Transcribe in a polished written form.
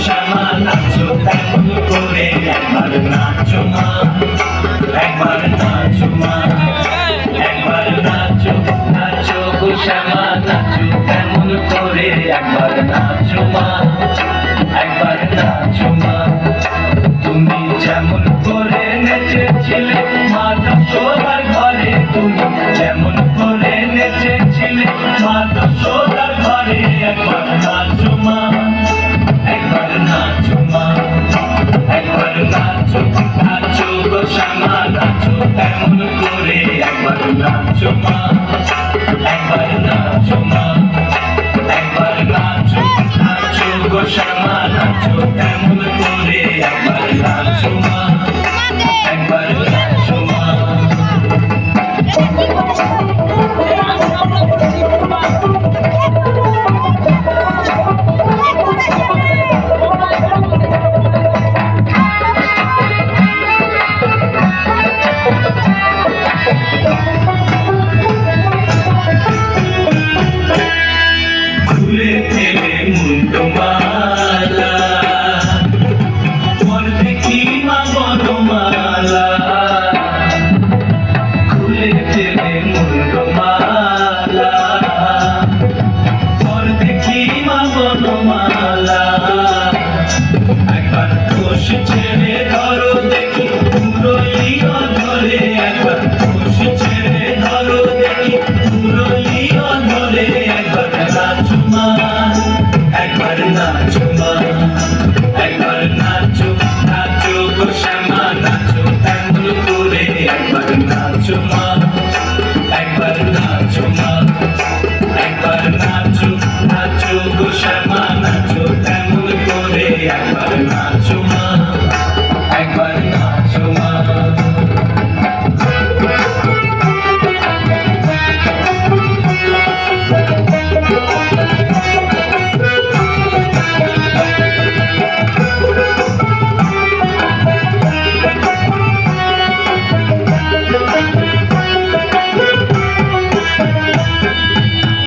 শ্যামা নাচো তেমন করে একবার নাচো মা, একবার নাচো মা, একবার নাচো নাচো গো শ্যামা নাচো তেমন করে একবার নাচো মা, একবার নাচো মা। তুমি যেমন করে নেচেছিলে মা যশোদার ঘরে, তুমি যেমন করে নেচেছিলে মা যশোদার ঘরে একবার নাচো মা, একবার নাচো মা, একবার নাচো নাচো গো শ্যামা নাচো তেমন করে একবার নাচো মা, একবার নাচো মা, একবার নাচো নাচো গো শ্যামা নাচো তেমন করে একবার নাচো মা।